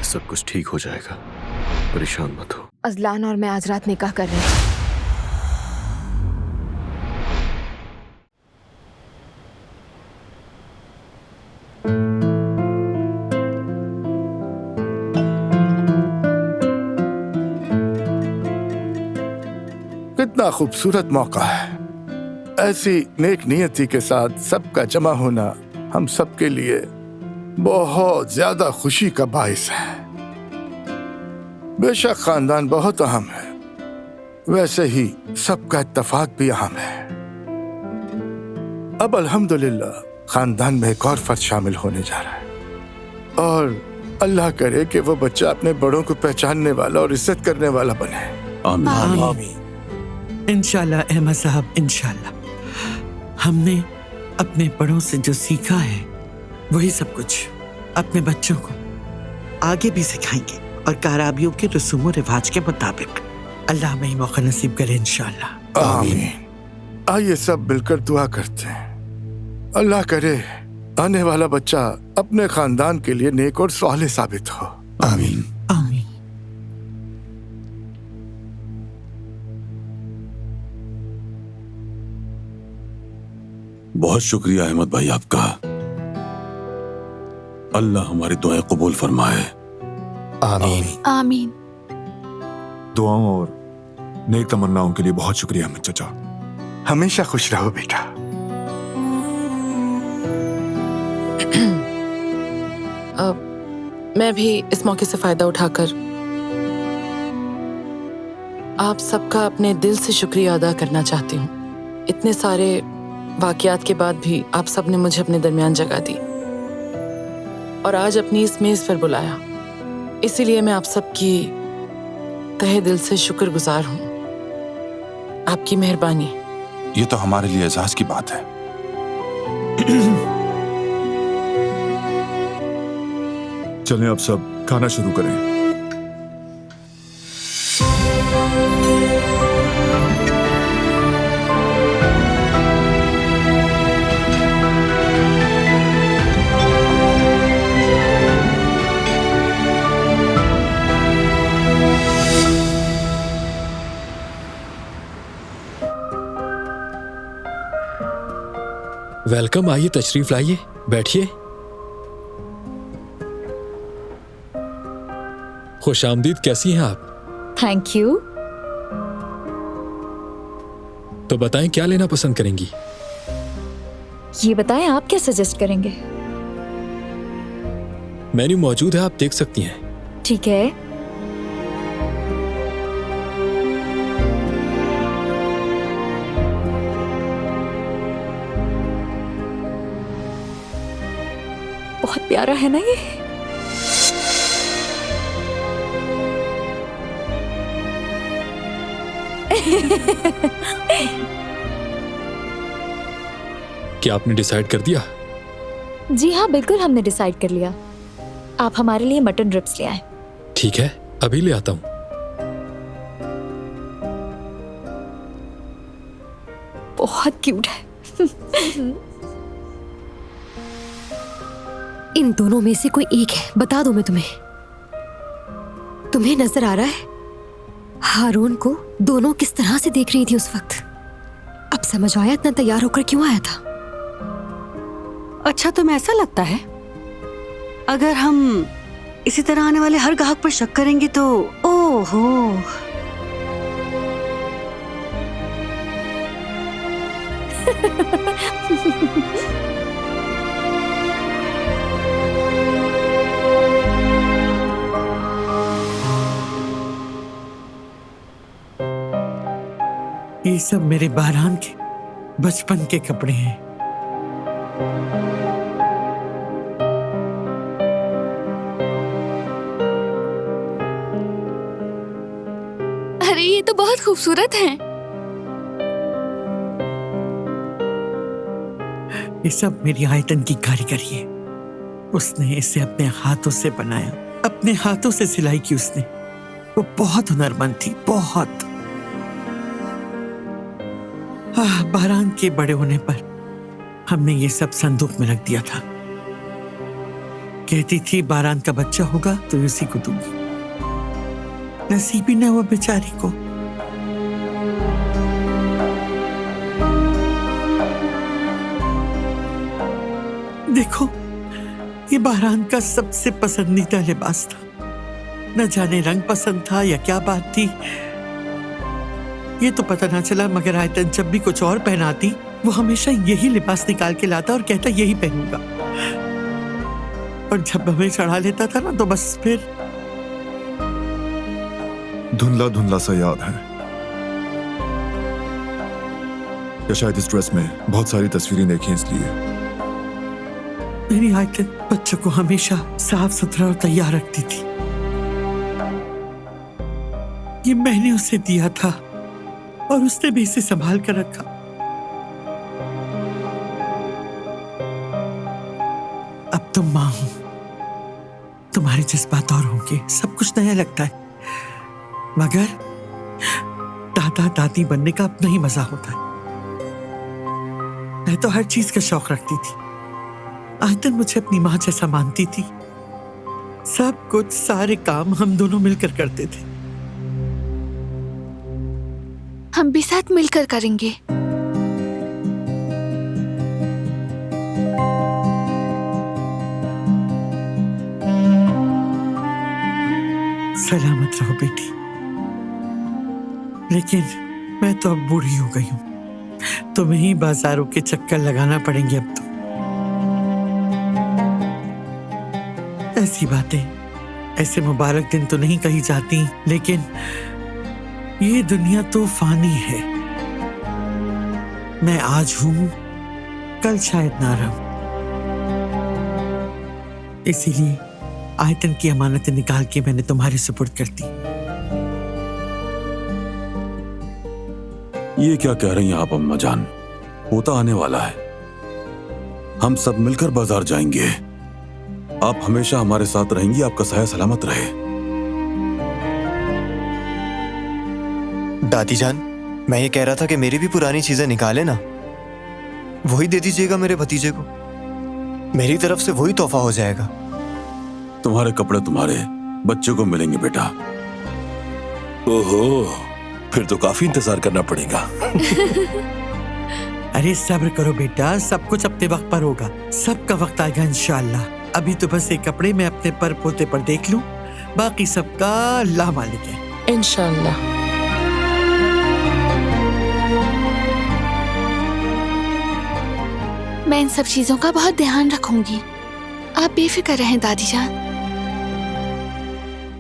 सब कुछ ठीक हो जाएगा, परेशान मत हो। अजलान और मैं आज रात निकाह कर रहे हैं। कितना खूबसूरत मौका है। ऐसी नेक नियति के साथ सबका जमा होना हम सबके लिए बहुत ज्यादा खुशी का बाइस है। बेशक खानदान बहुत अहम है, वैसे ही सबका इत्तेफाक भी अहम है। अब अल्हम्दुलिल्लाह खानदान में एक और फर्द शामिल होने जा रहा है और अल्लाह करे कि वो बच्चा अपने बड़ों को पहचानने वाला और इज्जत करने वाला बने। आमीन। आमीन। इंशाल्लाह अहमद साहब, इंशाल्लाह। हमने अपने बड़ों से जो सीखा है वही सब कुछ अपने बच्चों को आगे भी सिखाएंगे और काराबियों के रसूम व रिवाज के मुताबिक। अल्लाह में ही मौका नसीब करे इंशाल्लाह। आमीन। आइए सब मिलकर दुआ करते हैं। अल्लाह करे आने वाला बच्चा अपने खानदान के लिए नेक और सालेह साबित हो। आमीन। आमीन। बहुत शुक्रिया अहमद भाई आपका। अल्लाह हमारी दुआएं कबूल फरमाए। आमीन। आमीन। दुआओं और नेक तमन्नाओं के लिए बहुत शुक्रिया अहमद चाचा। हमेशा खुश रहो बेटा। मैं भी इस मौके से फायदा उठाकर आप सबका अपने दिल से शुक्रिया अदा करना चाहती हूँ। इतने सारे वाकयात के बाद भी आप सब ने मुझे अपने दरमियान जगह दी और आज अपनी इस मेज पर बुलाया। इसीलिए मैं आप सबकी तहे दिल से शुक्रगुजार हूँ। आपकी मेहरबानी। ये तो हमारे लिए एजाज की बात है। चलें अब सब खाना शुरू करें। वेलकम, आइए तशरीफ लाइए, बैठिए। खुश आमदीद, कैसी हैं आप? Thank you. तो बताएं क्या लेना पसंद करेंगी? ये बताएं आप क्या सजेस्ट करेंगे? मेन्यू मौजूद है, आप देख सकती हैं। ठीक है। बहुत प्यारा है ना ये। क्या आपने डिसाइड कर दिया? जी हाँ, बिल्कुल हमने डिसाइड कर लिया। आप हमारे लिए मटन रिब्स ले आए। ठीक है, अभी ले आता हूँ। बहुत क्यूट है। इन दोनों में से कोई एक है, बता दो मैं तुम्हें। तुम्हें नजर आ रहा है हारून को दोनों किस तरह से देख रही थी उस वक्त? अब समझ आया इतना तैयार होकर क्यों आया था। अच्छा, तुम्हें ऐसा लगता है अगर हम इसी तरह आने वाले हर ग्राहक पर शक करेंगे तो? ओहो, ये सब मेरे बारान के बचपन के कपड़े हैं। अरे ये तो बहुत खूबसूरत हैं। ये सब मेरी आयतन की कारीगरी है। उसने इसे अपने हाथों से बनाया, अपने हाथों से सिलाई की उसने। वो बहुत हुनरमंद थी, बहुत। बारान के बड़े होने पर हमने ये सब संदूक में रख दिया था कहती थी बारान का बच्चा होगा तो उसी को दूंगी। नसीब ही ना वो बेचारी को। देखो, ये बारान का सबसे पसंदीदा लिबास था। न जाने रंग पसंद था या क्या बात थी, ये तो पता ना चला, मगर आयतन जब भी कुछ और पहनाती वो हमेशा यही लिबास निकाल के लाता और कहता यही पहनूंगा। और जब हमें चढ़ा लेता था ना तो बस फिर धुंधला धुंधला सा याद है, या शायद इस ड्रेस में बहुत सारी तस्वीरें देखी इसलिए। मेरी आयतन बच्चों को हमेशा साफ सुथरा और तैयार रखती थी। ये मैंने उसे दिया था और उसने भी इसे संभाल कर रखा। अब तुम मां हो, तुम्हारे जज्बात और होंगे, सब कुछ नया लगता है, मगर दादा दादी बनने का अपना ही मजा होता है। मैं तो हर चीज का शौक रखती थी। आयतन मुझे अपनी मां जैसा मानती थी। सब कुछ, सारे काम हम दोनों मिलकर करते थे। हम भी साथ मिलकर करेंगे। सलामत रहो बेटी। लेकिन मैं तो अब बूढ़ी हो गई हूँ, तुम्हें ही बाजारों के चक्कर लगाना पड़ेंगे अब तो। ऐसी बातें, ऐसे मुबारक दिन तो नहीं कही जाती, लेकिन ये दुनिया तो फानी है। मैं आज हूं, कल शायद ना रहूं। इसीलिए आयतन की अमानतें निकाल के मैंने तुम्हारे सुपुर्द कर दी। ये क्या कह रही हैं आप अम्मा जान? होता आने वाला है, हम सब मिलकर बाजार जाएंगे। आप हमेशा हमारे साथ रहेंगी, आपका साया सलामत रहे। दादी जान, मैं ये कह रहा था कि मेरी भी पुरानी चीजें निकाले ना, वही दे दीजिएगा मेरे भतीजे को। मेरी तरफ से वही तोहफा हो जाएगा। तुम्हारे कपड़े तुम्हारे बच्चे को मिलेंगे बेटा। ओहो, फिर तो काफी इंतजार करना पड़ेगा। अरे सब्र करो बेटा, सब कुछ अपने वक्त पर होगा। सबका वक्त आएगा इंशाअल्लाह। अभी तो बस एक कपड़े में अपने पर पोते पर देख लूं, बाकी सबका अल्लाह मालिक है। इंशाअल्लाह। मैं इन सब चीजों का बहुत ध्यान रखूंगी, आप बेफिक्र रहें दादी जान।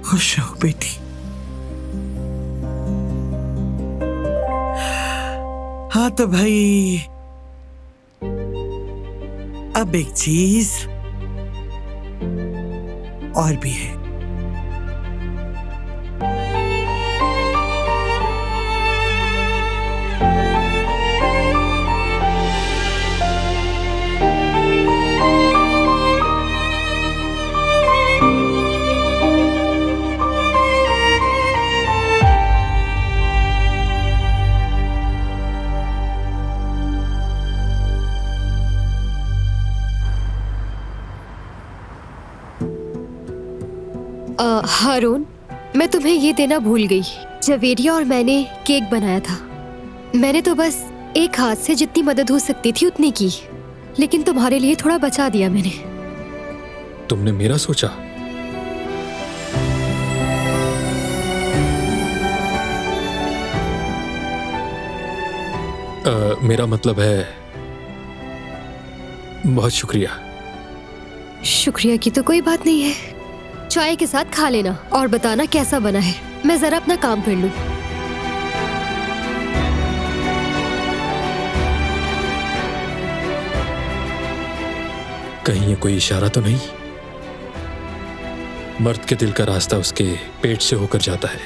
खुश रहो बेटी। हाँ तो भाई, अब एक चीज और भी है। हारून, मैं तुम्हें ये देना भूल गई। जवेरिया और मैंने केक बनाया था। मैंने तो बस एक हाथ से जितनी मदद हो सकती थी उतनी की, लेकिन तुम्हारे लिए थोड़ा बचा दिया मैंने। तुमने मेरा सोचा? मेरा मतलब है, बहुत शुक्रिया। शुक्रिया की तो कोई बात नहीं है। चाय के साथ खा लेना और बताना कैसा बना है। मैं जरा अपना काम कर लूं। कहीं ये कोई इशारा तो नहीं? मर्द के दिल का रास्ता उसके पेट से होकर जाता है।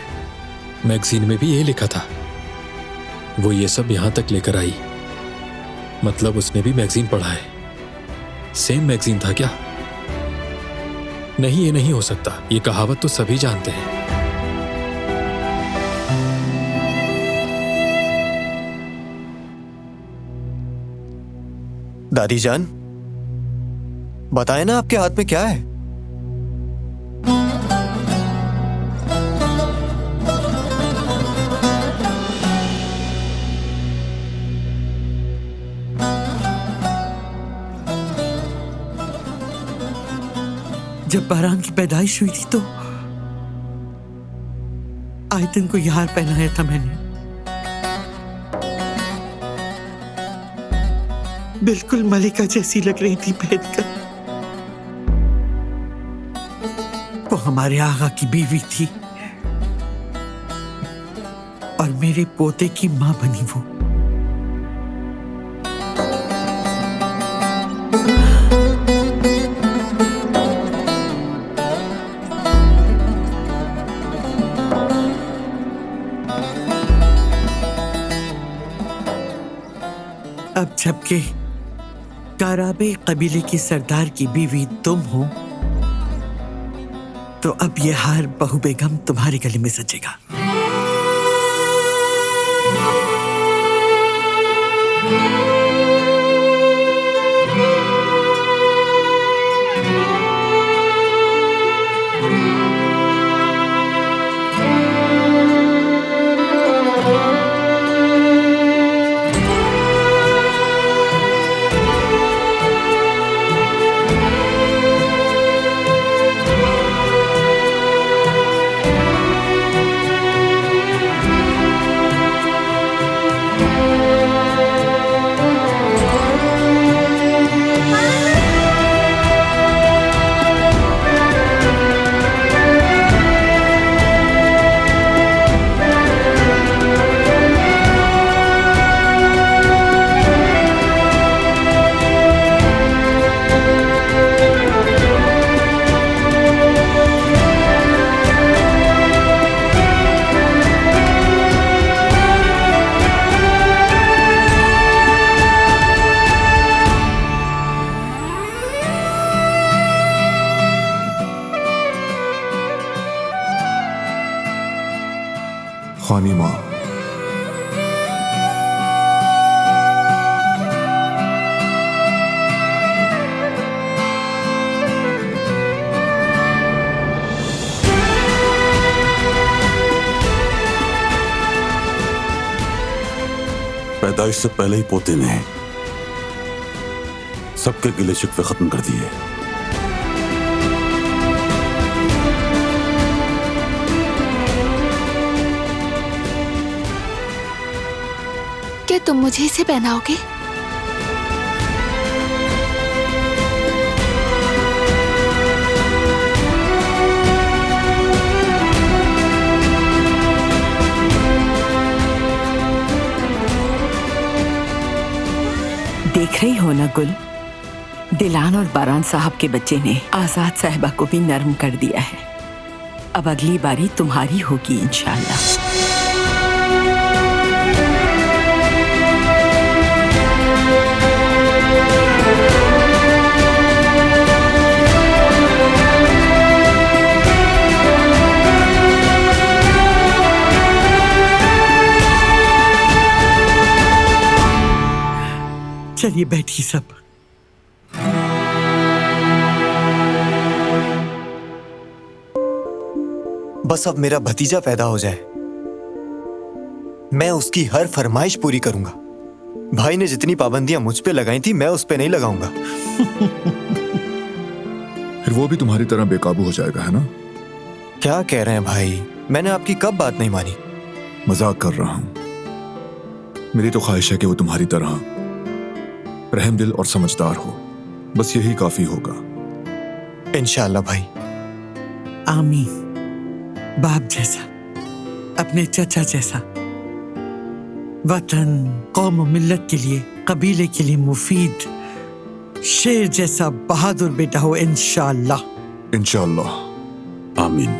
मैगजीन में भी यही लिखा था। वो ये सब यहां तक लेकर आई, मतलब उसने भी मैगजीन पढ़ा है। सेम मैगजीन था क्या? नहीं, ये नहीं हो सकता। ये कहावत तो सभी जानते हैं। दादी जान, बताएं ना आपके हाथ में क्या है? जब बारान की पैदाइश हुई थी तो आयतन को ये हार पहनाया था मैंने। बिल्कुल मलिका जैसी लग रही थी पहनकर। वो हमारे आगा की बीवी थी और मेरे पोते की मां बनी वो। अब जबकि काराबे कबीले की सरदार की बीवी तुम हो तो अब यह हार बहू बेगम तुम्हारे गले में सजेगा। खानी माँ, पैदाइश से पहले ही पोते ने सबके गिले शिकवे खत्म कर दिए। क्या तुम मुझे इसे पहनाओगे? देख रही हो ना गुल, दिलान और बारान साहब के बच्चे ने आजाद साहिबा को भी नर्म कर दिया है। अब अगली बारी तुम्हारी होगी इंशाल्लाह। चलिए बैठिए सब। बस अब मेरा भतीजा पैदा हो जाए, मैं उसकी हर फरमाइश पूरी करूंगा। भाई ने जितनी पाबंदियां मुझ पे लगाई थी मैं उस पे नहीं लगाऊंगा। फिर वो भी तुम्हारी तरह बेकाबू हो जाएगा, है ना? क्या कह रहे हैं भाई? मैंने आपकी कब बात नहीं मानी? मजाक कर रहा हूं। मेरी तो ख्वाहिश है कि वो तुम्हारी तरह रहम दिल और समझदार हो। बस यही काफी होगा। इंशाअल्लाह भाई। आमीन। बाप जैसा, अपने चचा जैसा, वतन, कौम और मिल्लत के लिए, कबीले के लिए मुफीद, शेर जैसा बहादुर बेटा हो इंशाअल्लाह। इंशाअल्लाह। आमीन।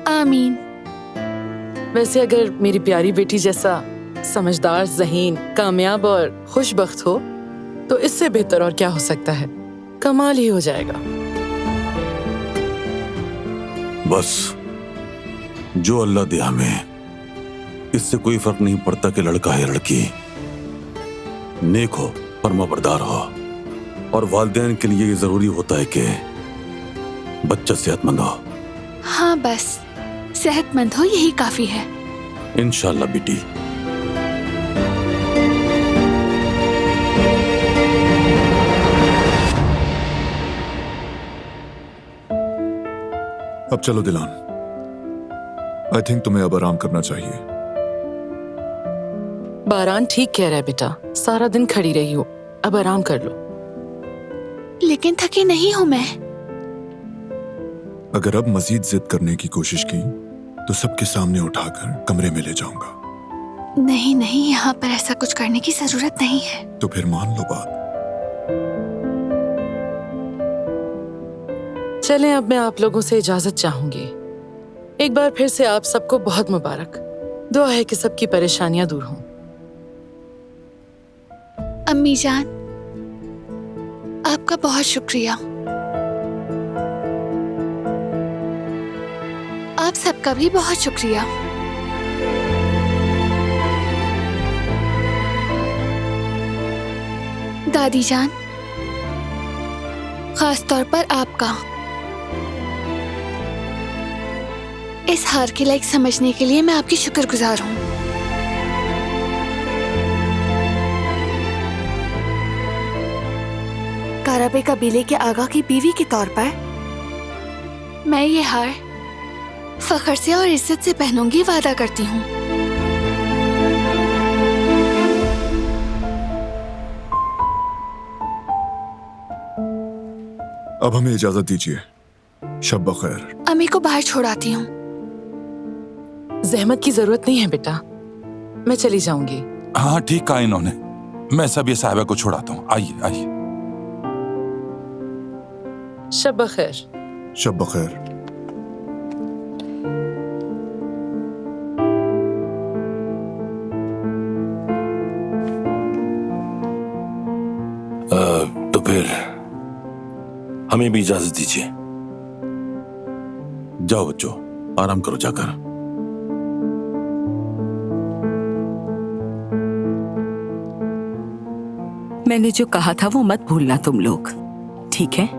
आमीन। वैसे अगर मेरी प्यारी बेटी जैसा समझदार, ज़हीन, कामयाब और खुशबख्त हो तो इससे बेहतर और क्या हो सकता है? कमाल ही हो जाएगा। बस जो अल्लाह दे हमें, इससे कोई फर्क नहीं पड़ता कि लड़का है या लड़की, नेक हो, फर्माबरदार हो। और वालिदैन के लिए ये जरूरी होता है कि बच्चा सेहतमंद हो। हाँ, बस सेहतमंद हो, यही काफी है। इंशाअल्लाह बेटी। अब चलो दिलान, आई थिंक तुम्हें अब आराम करना चाहिए। बारान ठीक कह रहा है बेटा, सारा दिन खड़ी रही हो, अब आराम कर लो। लेकिन थकी नहीं हूं मैं। अगर अब मजीद जिद करने की कोशिश की तो सबके सामने उठाकर कमरे में ले जाऊंगा। नहीं नहीं, यहाँ पर ऐसा कुछ करने की जरूरत नहीं है। तो फिर मान लो बात। चलें, अब मैं आप लोगों से इजाजत चाहूंगी। एक बार फिर से आप सबको बहुत मुबारक। दुआ है कि सबकी परेशानियां दूर हों। अम्मी जान, आपका बहुत शुक्रिया। आप सबका भी बहुत शुक्रिया। दादी जान, खास तौर पर आपका इस हार के लायक समझने के लिए मैं आपकी शुक्रगुजार हूँ। काराबे कबीले के आगा की बीवी के तौर पर मैं ये हार फख्र से और इज्जत से पहनूंगी, वादा करती हूँ। अब हमें इजाजत दीजिए। शब बखैर। अम्मी को बाहर छोड़ाती हूँ। जहमत की जरूरत नहीं है बेटा, मैं चली जाऊंगी। हाँ ठीक कहा इन्होंने, मैं सब ये साहिबा को छोड़ाता हूँ। आइए आइए। शब बखैर। शब बखैर। तो फिर हमें भी इजाजत दीजिए। जाओ बच्चों, आराम करो जाकर। मैंने जो कहा था वो मत भूलना तुम लोग, ठीक है?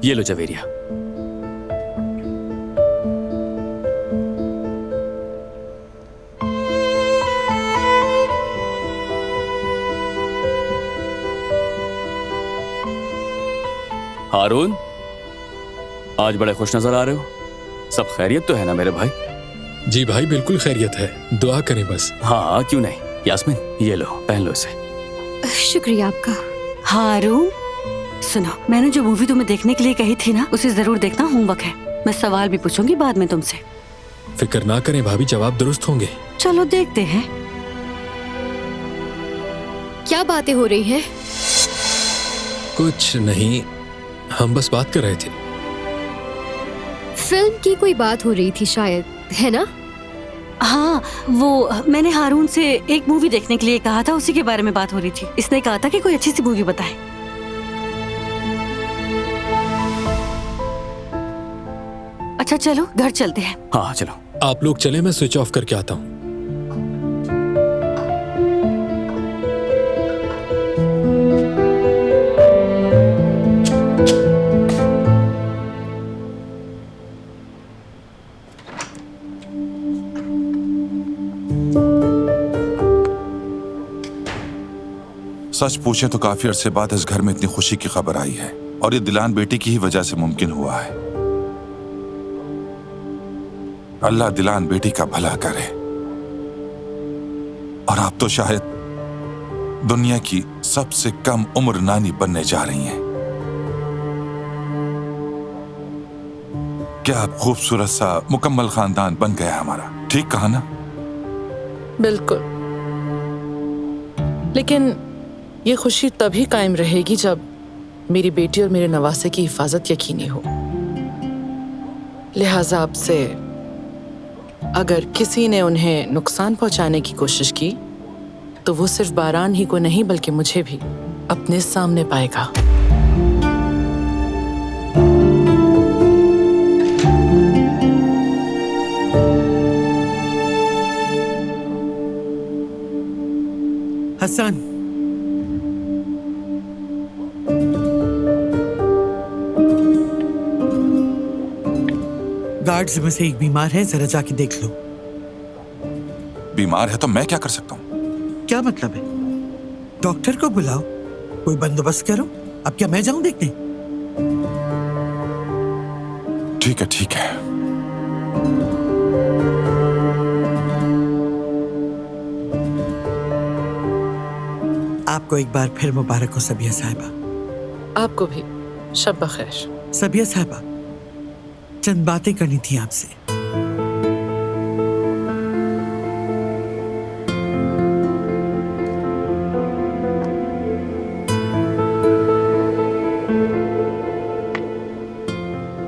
ये लो जवेरिया। हारून, आज बड़े खुश नजर आ रहे हो। सब खैरियत तो है ना मेरे भाई? जी भाई, बिल्कुल खैरियत है, दुआ करें बस। हाँ क्यों नहीं। यास्मीन, ये लो, पहन लो इसे। शुक्रिया आपका। हारून, सुनो, मैंने जो मूवी तुम्हें देखने के लिए कही थी ना, उसे जरूर देखना, होमवर्क है। मैं सवाल भी पूछूंगी बाद में तुमसे। फिक्र ना करें भाभी, जवाब दुरुस्त होंगे। चलो देखते हैं। क्या बातें हो रही हैं? कुछ नहीं, हम बस बात कर रहे थे। फिल्म की कोई बात हो रही थी शायद, है ना? हाँ, वो मैंने हारून से एक मूवी देखने के लिए कहा था, उसी के बारे में बात हो रही थी। इसने कहा था कि कोई अच्छी सी मूवी बताए। अच्छा चलो घर चलते हैं। हाँ चलो। आप लोग चले, मैं स्विच ऑफ करके आता हूँ। सच पूछे तो काफी अरसे बाद इस घर में इतनी खुशी की खबर आई है, और ये दिलान बेटी की ही वजह से मुमकिन हुआ है। अल्लाह दिलान बेटी का भला करे। और आप तो शायद दुनिया की सबसे कम उम्र नानी बनने जा रही हैं। क्या आप खूबसूरत सा मुकम्मल खानदान बन गया हमारा, ठीक कहा ना? बिल्कुल, लेकिन ये खुशी तभी कायम रहेगी जब मेरी बेटी और मेरे नवासे की हिफाजत यकीनी हो। लिहाजा आपसे, अगर किसी ने उन्हें नुकसान पहुंचाने की कोशिश की तो वो सिर्फ बारान ही को नहीं बल्कि मुझे भी अपने सामने पाएगा। एहसान, गार्ड्स में से एक बीमार है, जरा जाके देख लो। बीमार है तो मैं क्या कर सकता हूँ? क्या मतलब है? डॉक्टर को बुलाओ, कोई बंदोबस्त करो। अब क्या मैं जाऊं देखने? ठीक है, ठीक है। आपको एक बार फिर मुबारक हो सबिया साहिबा। आपको भी शब बखैर। सबिया साहिबा, चंद बातें करनी थी आपसे।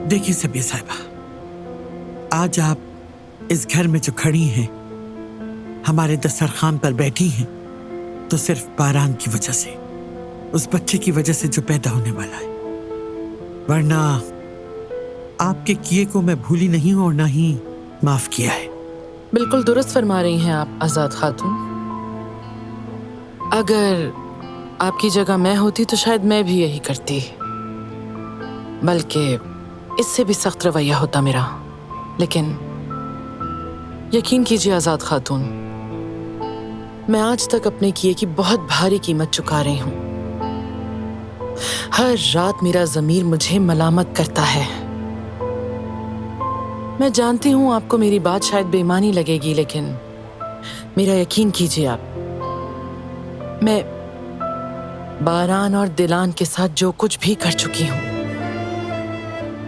देखिए सबिया साहिबा, आज आप इस घर में जो खड़ी हैं, हमारे दस्तरखान पर बैठी हैं, तो सिर्फ बारान की वजह से, उस बच्चे की वजह से जो पैदा होने वाला है। वरना आपके किए को मैं भूली नहीं हूं और ना ही माफ किया है। बिल्कुल दुरुस्त फरमा रही हैं आप आजाद खातून। अगर आपकी जगह मैं होती तो शायद मैं भी यही करती, बल्कि इससे भी सख्त रवैया होता मेरा। लेकिन यकीन कीजिए आजाद खातून, मैं आज तक अपने किए की बहुत भारी कीमत चुका रही हूं। हर रात मेरा ज़मीर मुझे मलामत करता है। मैं जानती हूं आपको मेरी बात शायद बेईमानी लगेगी, लेकिन मेरा यकीन कीजिए आप, मैं बारान और दिलान के साथ जो कुछ भी कर चुकी हूं,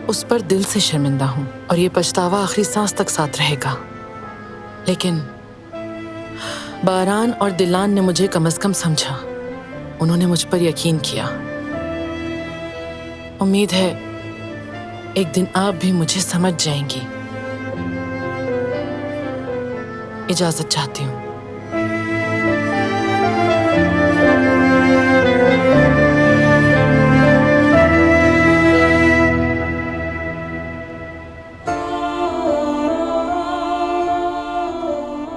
उस पर दिल से शर्मिंदा हूं और ये पछतावा आखिरी सांस तक साथ रहेगा। लेकिन बारान और दिलान ने मुझे कम से कम समझा, उन्होंने मुझ पर यकीन किया। उम्मीद है एक दिन आप भी मुझे समझ जाएंगी। इजाजत चाहती हूँ।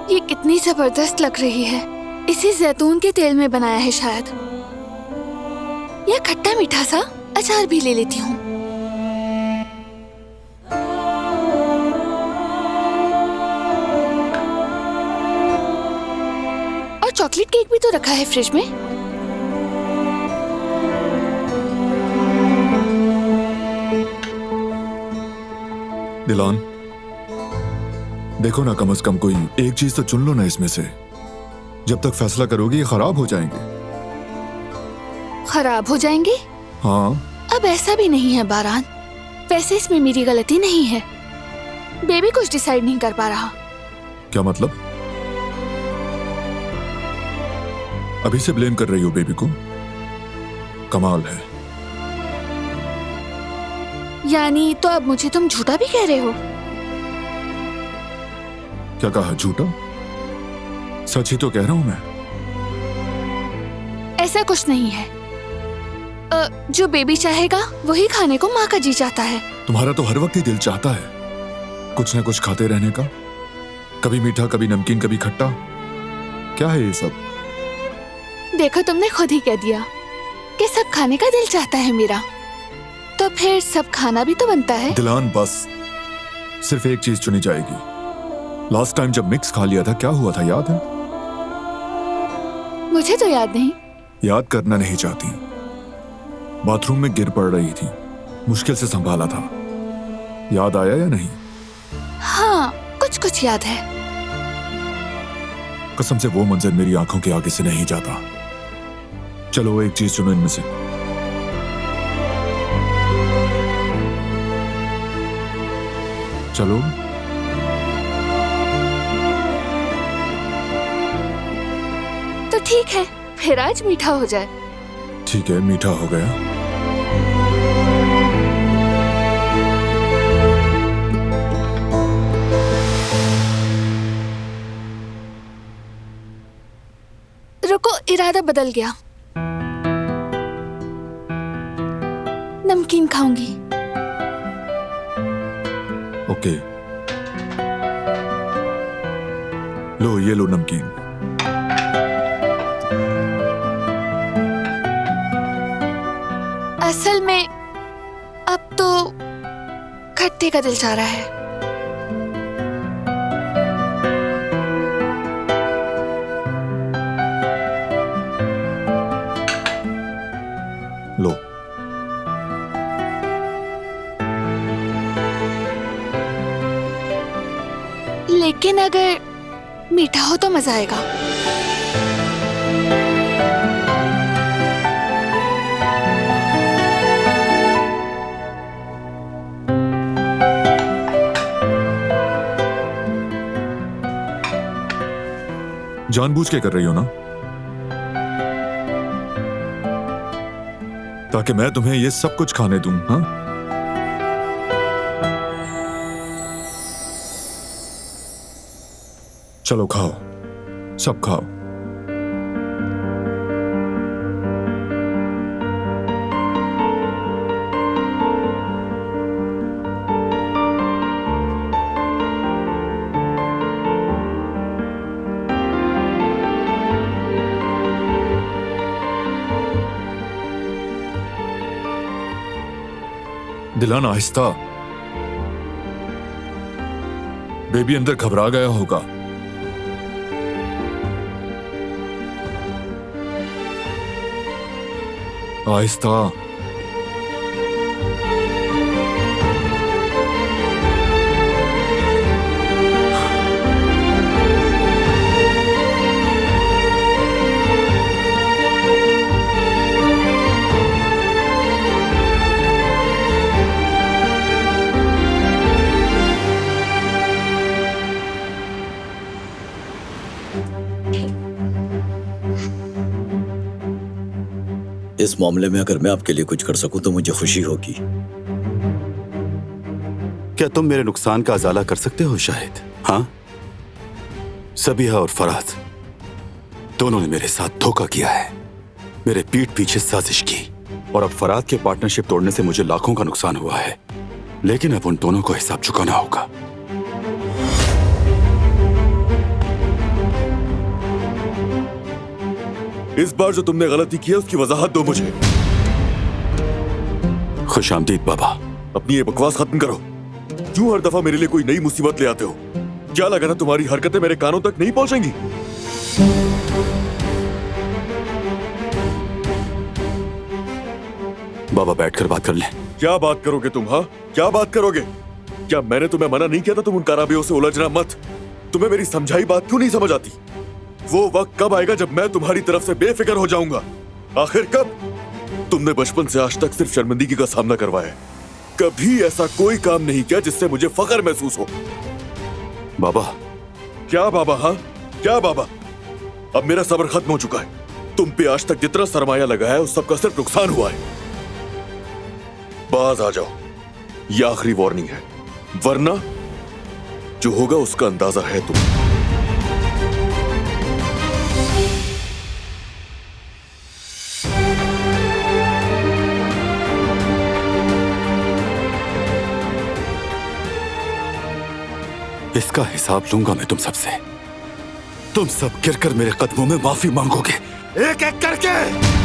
ये कितनी जबरदस्त लग रही है। इसे जैतून के तेल में बनाया है शायद। यह खट्टा मीठा सा अचार भी ले लेती हूँ। और चॉकलेट केक भी तो रखा है फ्रिज में। दिलान, देखो ना, कम से कम कोई एक चीज तो चुन लो ना इसमें से। जब तक फैसला करोगी ये खराब हो जाएंगे। खराब हो जाएंगे? हाँ। अब ऐसा भी नहीं है बारान, वैसे इसमें मेरी गलती नहीं है। बेबी कुछ डिसाइड नहीं कर पा रहा। क्या मतलब? अभी से ब्लेम कर रही हो बेबी को? कमाल है। यानी तो अब मुझे तुम झूठा भी कह रहे हो? क्या कहा? झूठा? सच ही तो कह रहा हूं मैं। ऐसा कुछ नहीं है। जो बेबी चाहेगा वही खाने को माँ का जी चाहता है। तुम्हारा तो हर वक्त ही दिल चाहता है कुछ न कुछ खाते रहने का, कभी मीठा, कभी नमकीन, कभी खट्टा। क्या है ये सब? देखो, तुमने खुद ही कह दिया कि सब खाने का दिल चाहता है मेरा, तो फिर सब खाना भी तो बनता है। दिलान, बस सिर्फ एक चीज चुनी जाएगी। लास्ट टाइम जब मिक्स खा लिया था क्या हुआ था, याद है? मुझे तो याद नहीं। याद करना नहीं चाहती। बाथरूम में गिर पड़ रही थी, मुश्किल से संभाला था। याद आया या नहीं? हाँ, कुछ कुछ याद है। कसम से वो मंजर मेरी आंखों के आगे से नहीं जाता। चलो एक चीज चुनो इनमें से। चलो। तो ठीक है, फिर आज मीठा हो जाए। ठीक है, मीठा हो गया। रुको, इरादा बदल गया। नमकीन खाऊंगी। ओके, लो ये लो नमकीन। असल में अब तो खट्टे का दिल चाह रहा है। लो। लेकिन अगर मीठा हो तो मजा आएगा। जानबूझ के कर रही हो ना, ताकि मैं तुम्हें ये सब कुछ खाने दूं? हाँ, चलो खाओ, सब खाओ। दिलान, आहिस्ता। बेबी अंदर घबरा गया होगा। आहिस्ता। इस मामले में अगर मैं आपके लिए कुछ कर सकूं तो मुझे खुशी होगी। क्या तुम मेरे नुकसान का अजाला कर सकते हो शाहिद? हाँ, सबिहा और फराज दोनों ने मेरे साथ धोखा किया है, मेरे पीठ पीछे साजिश की, और अब फराज के पार्टनरशिप तोड़ने से मुझे लाखों का नुकसान हुआ है, लेकिन अब उन दोनों को हिसाब चुकाना होगा। इस बार जो तुमने गलती की है उसकी वजाहत दो मुझे। खुशामदीद बाबा। अपनी ये बकवास खत्म करो। क्यों हर दफा मेरे लिए कोई नई मुसीबत ले आते हो? क्या लगा था तुम्हारी हरकतें मेरे कानों तक नहीं पहुंचेंगी? बाबा बैठकर बात कर ले। क्या बात करोगे तुम? हाँ, क्या बात करोगे? क्या मैंने तुम्हें मना नहीं किया था तुम उन कराबियों से उलझना मत? तुम्हें मेरी समझाई बात क्यों नहीं समझ आती? वो वक्त कब आएगा जब मैं तुम्हारी तरफ से बेफिक्र हो जाऊंगा? आखिर कब? तुमने बचपन से आज तक सिर्फ शर्मिंदगी का सामना करवाया है, कभी ऐसा कोई काम नहीं किया जिससे मुझे फख्र महसूस हो। बाबा। क्या बाबा? हाँ, क्या बाबा? अब मेरा सब्र खत्म हो चुका है। तुम पे आज तक जितना सरमाया लगाया है उस सबका सिर्फ नुकसान हुआ है। बाज आ जाओ, यह आखिरी वार्निंग है, वरना जो होगा उसका अंदाजा है तुम। इसका हिसाब लूंगा मैं तुम सबसे। तुम सब गिरकर मेरे कदमों में माफी मांगोगे, एक एक करके।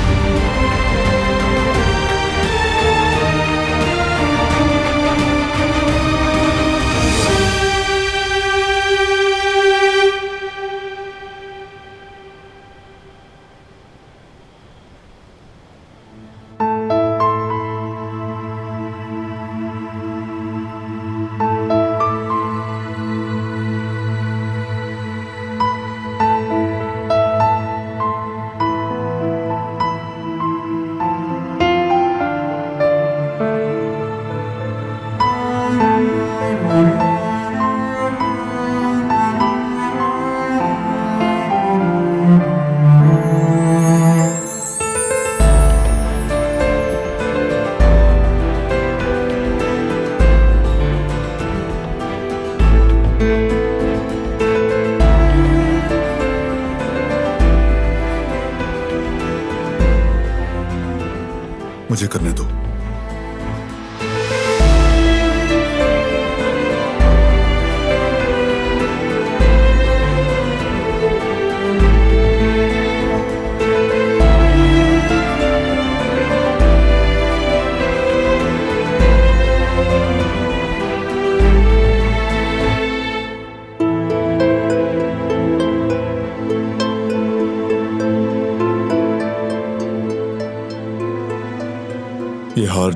मुझे करने दो।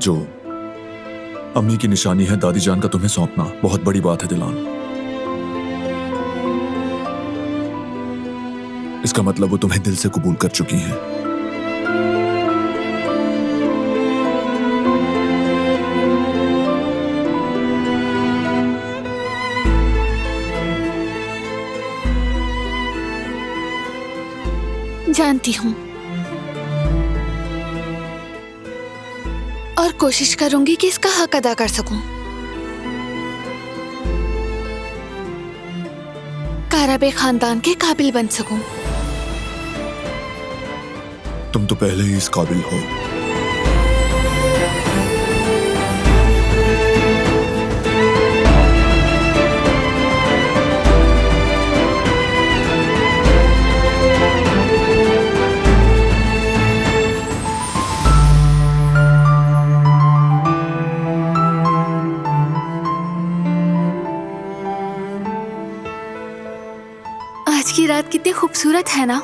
जो अम्मी की निशानी है दादी जान का तुम्हें सौंपना बहुत बड़ी बात है दिलान। इसका मतलब वो तुम्हें दिल से कबूल कर चुकी हैं। जानती हूँ और कोशिश करूंगी कि इसका हक अदा कर सकूं। कारबे खानदान के काबिल बन सकूं। तुम तो पहले ही इस काबिल हो। आज की रात कितनी खूबसूरत है ना।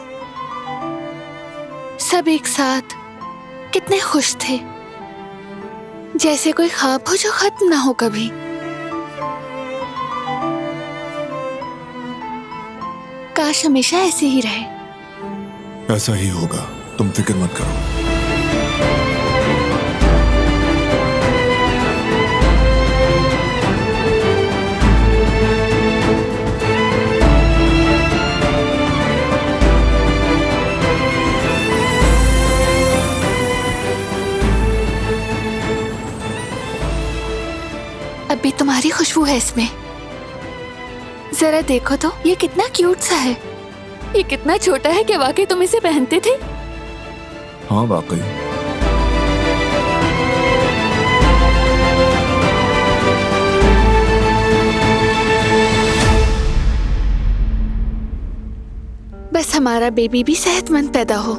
सब एक साथ कितने खुश थे, जैसे कोई ख्वाब हो जो खत्म ना हो कभी। काश हमेशा ऐसे ही रहे। ऐसा ही होगा, तुम फिक्र मत करो। अभी तुम्हारी खुशबू है इसमें। जरा देखो तो, ये कितना क्यूट सा है। ये कितना छोटा है कि वाकई तुम इसे पहनते थे। हाँ वाकई। बस हमारा बेबी भी सेहतमंद पैदा हो।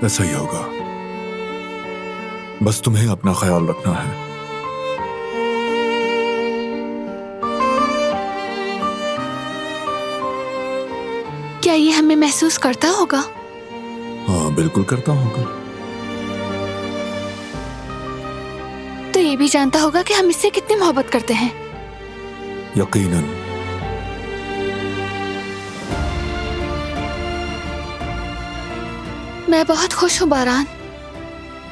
ऐसा ही होगा, बस तुम्हें अपना ख्याल रखना है। क्या ये हमें महसूस करता होगा? हाँ बिल्कुल करता होगा। तो ये भी जानता होगा कि हम इससे कितनी मोहब्बत करते हैं। यकीनन। मैं बहुत खुश हूँ बारान,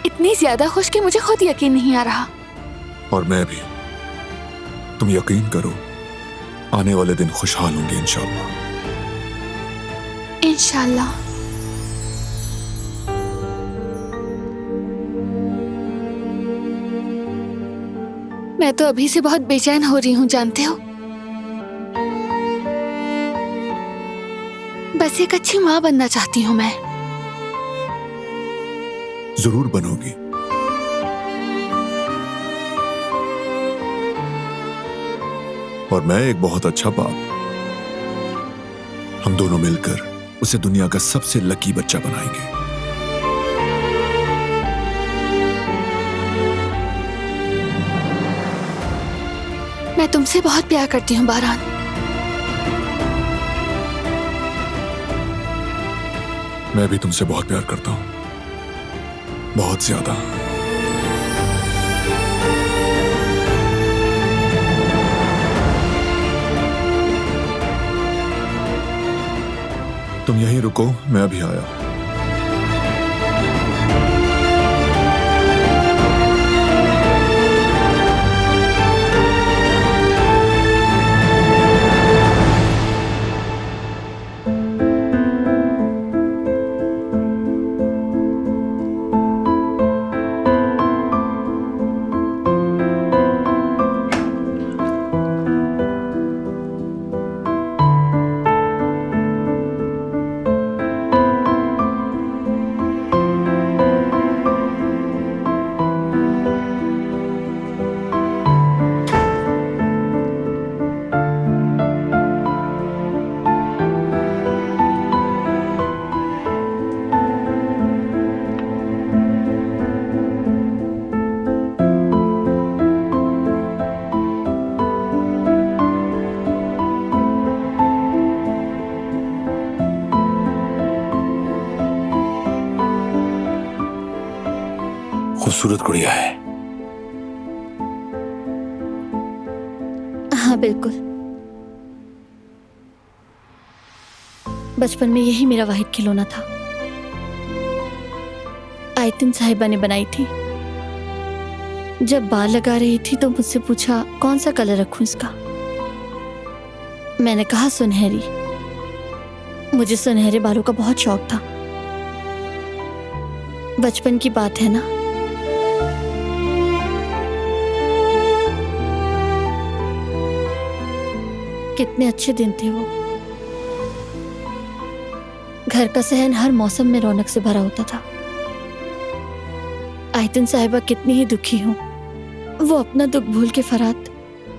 इतनी ज्यादा खुश कि मुझे खुद यकीन नहीं आ रहा। और मैं भी। तुम यकीन करो, आने वाले दिन खुशहाल होंगे इंशाल्लाह। इंशाल्लाह। मैं तो अभी से बहुत बेचैन हो रही हूँ, जानते हो। बस एक अच्छी माँ बनना चाहती हूँ मैं। जरूर बनोगी। और मैं एक बहुत अच्छा बाप। हम दोनों मिलकर उसे दुनिया का सबसे लकी बच्चा बनाएंगे। मैं तुमसे बहुत प्यार करती हूँ बारान। मैं भी तुमसे बहुत प्यार करता हूँ, बहुत ज्यादा। तुम यहीं रुको, मैं अभी आया। खूबसूरत गुड़िया है। हाँ बिल्कुल, बचपन में यही मेरा वाहिद खिलौना था। आयतिन साहिबा ने बनाई थी। जब बाल लगा रही थी तो मुझसे पूछा कौन सा कलर रखूं इसका। मैंने कहा सुनहरी। मुझे सुनहरे बालों का बहुत शौक था। बचपन की बात है ना। कितने अच्छे दिन थे वो। घर का सहन हर मौसम में रौनक से भरा होता था। आयतिन साहिबा कितनी ही दुखी हो, वो अपना दुख भूल के फरात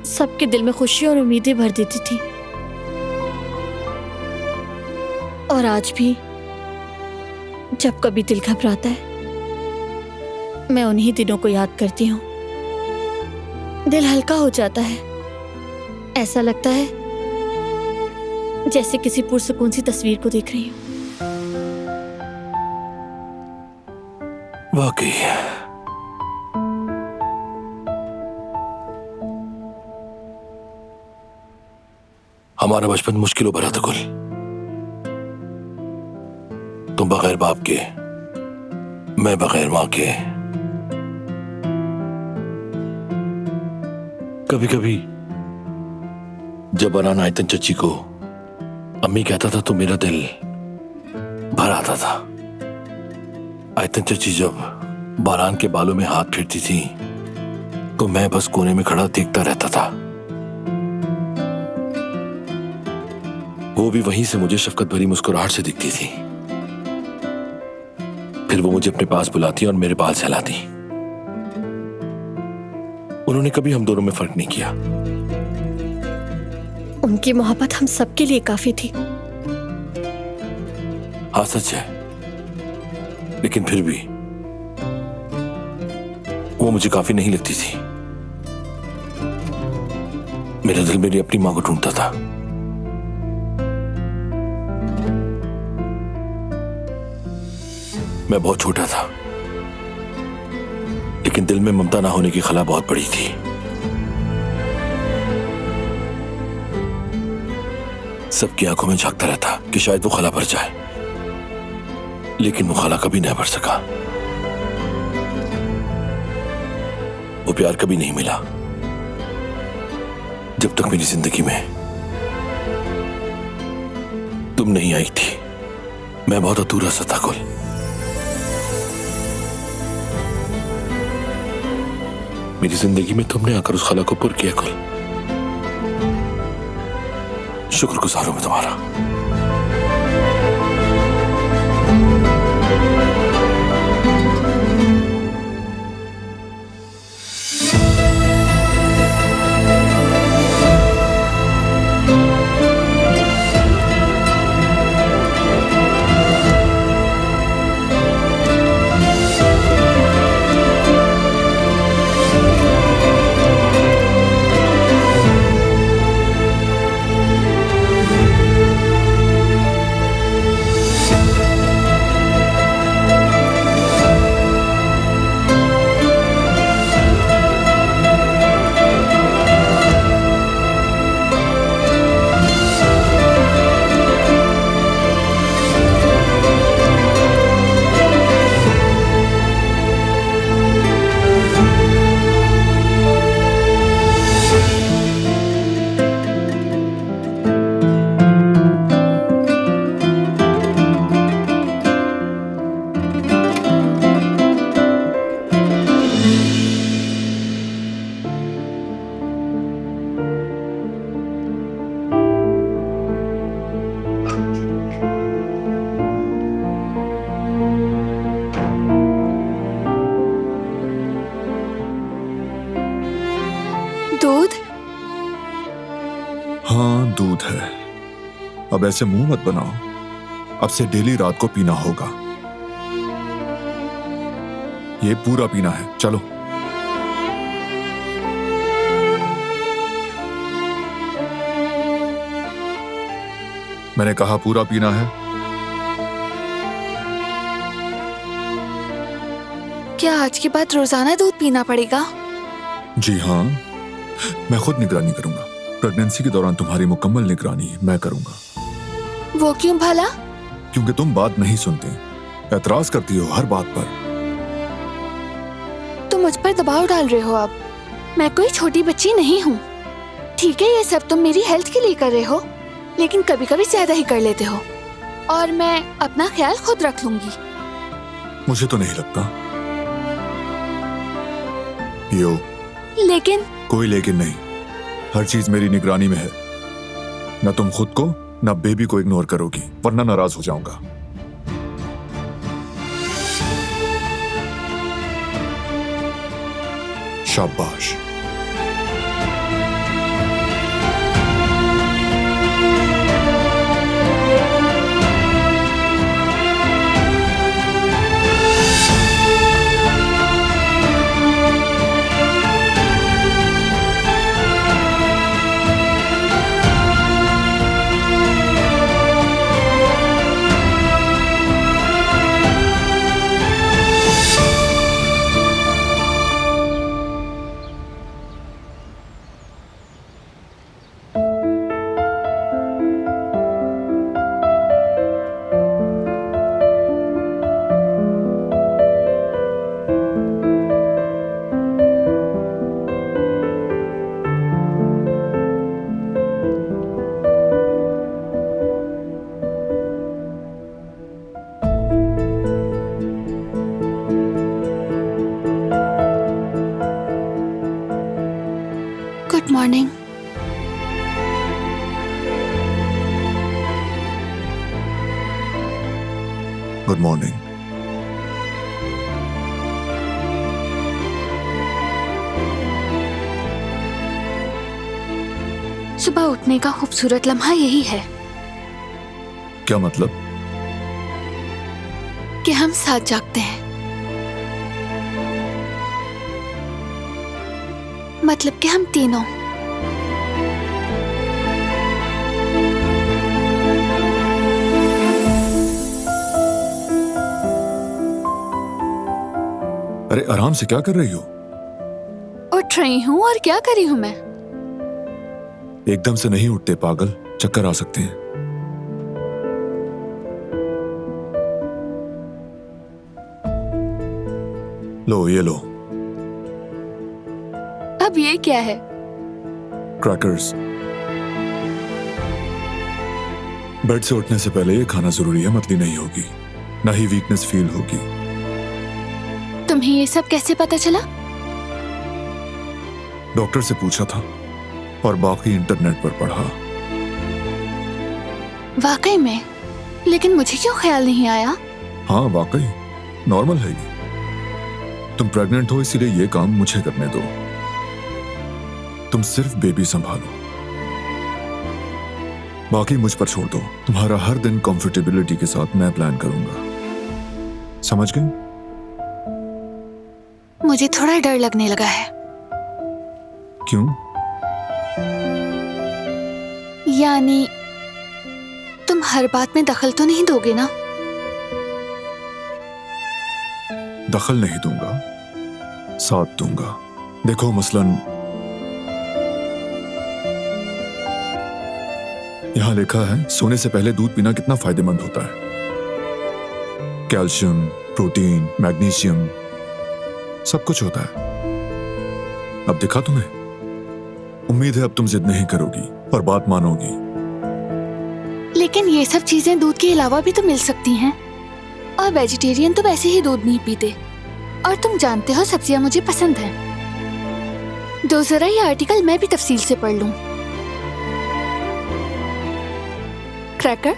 सबके दिल में खुशी और उम्मीदें भर देती थी। और आज भी जब कभी दिल घबराता है, मैं उन्हीं दिनों को याद करती हूँ। दिल हल्का हो जाता है। ऐसा लगता है जैसे किसी पुरसुकून सी तस्वीर को देख रही हूँ। वाकई हमारा बचपन मुश्किलों भरा था। कुल तुम बगैर बाप के, मैं बगैर मां के। कभी कभी जब बनाना आयतन चची को अम्मी कहता था तो मेरा दिल भर आता था। आयतन चची जब बारान के बालों में हाथ फेरती थी तो मैं बस कोने में खड़ा देखता रहता था। वो भी वहीं से मुझे शफकत भरी मुस्कुराहट से दिखती थी। फिर वो मुझे अपने पास बुलाती और मेरे बाल सहलाती। उन्होंने कभी हम दोनों में फर्क नहीं किया। उनकी मोहब्बत हम सबके लिए काफी थी। हाँ सच है, लेकिन फिर भी वो मुझे काफी नहीं लगती थी। मेरा दिल मेरी अपनी मां को ढूंढता था। मैं बहुत छोटा था, लेकिन दिल में ममता ना होने की खला बहुत बड़ी थी। सबकी आंखों में झांकता रहता कि शायद वो खला भर जाए, लेकिन वो खला कभी नहीं भर सका। वो प्यार कभी नहीं मिला जब तक मेरी जिंदगी में तुम नहीं आई थी। मैं बहुत अधूरा सा था। कुल मेरी जिंदगी में तुमने आकर उस खला को पुर किया। कुल शुक्रगुजार हूं मैं तुम्हारा। दूध? हाँ दूध है। अब ऐसे मुंह मत बनाओ। अब से डेली रात को पीना होगा। ये पूरा पीना है। चलो। मैंने कहा पूरा पीना है। क्या आज के बाद रोजाना दूध पीना पड़ेगा? जी हाँ, मैं खुद निगरानी करूंगा। प्रेगनेंसी के दौरान तुम्हारी मुकम्मल निगरानी मैं करूंगा। वो क्यों भला? क्योंकि तुम बात नहीं सुनती, एतराज करती हो हर बात पर। तुम मुझ पर दबाव डाल रहे हो। अब मैं कोई छोटी बच्ची नहीं हूँ। ठीक है, ये सब तुम मेरी हेल्थ के लिए कर रहे हो, लेकिन कभी कभी ज्यादा ही कर लेते हो। और मैं अपना ख्याल खुद रख लूंगी। मुझे तो नहीं लगता। यो, लेकिन कोई लेकिन नहीं। हर चीज मेरी निगरानी में है। न तुम खुद को न बेबी को इग्नोर करोगी, वरना नाराज हो जाऊंगा। शाबाश। Good morning. Good morning. सुबह उठने का खूबसूरत लम्हा यही है क्या मतलब? कि हम साथ जागते हैं। मतलब कि हम तीनों। अरे आराम से, क्या कर रही हो? उठ रही हूँ, और क्या करी हूँ मैं? एकदम से नहीं उठते पागल, चक्कर आ सकते हैं। लो, ये लो। अब ये क्या है? क्रैकर्स। बेड से उठने से पहले ये खाना जरूरी है, मतली नहीं होगी, ना ही वीकनेस फील होगी। तुम्हें ये सब कैसे पता चला? डॉक्टर से पूछा था और बाकी इंटरनेट पर पढ़ा। वाकई में? लेकिन मुझे क्यों ख्याल नहीं आया? हाँ वाकई, नॉर्मल है ये। तुम प्रेग्नेंट हो, इसीलिए ये काम मुझे करने दो। तुम सिर्फ बेबी संभालो, बाकी मुझ पर छोड़ दो। तुम्हारा हर दिन कंफर्टेबिलिटी के साथ मैं प्लान करूंगा, समझ गए? मुझे थोड़ा डर लगने लगा है। क्यों? यानी तुम हर बात में दखल तो नहीं दोगे ना? दखल नहीं दूंगा, साथ दूंगा। देखो मसलन यहां लिखा है सोने से पहले दूध पीना कितना फायदेमंद होता है। कैल्शियम, प्रोटीन, मैग्नीशियम, सब कुछ होता है। अब दिखा तुम्हें। उम्मीद है अब तुम जिद नहीं करोगी और बात मानोगी। लेकिन ये सब चीजें दूध के अलावा भी तो मिल सकती हैं। और वेजिटेरियन तो वैसे ही दूध नहीं पीते। और तुम जानते हो सब्जियां मुझे पसंद हैं। दो जरा ये आर्टिकल मैं भी तफसील से पढ़ लूं। क्रैकर,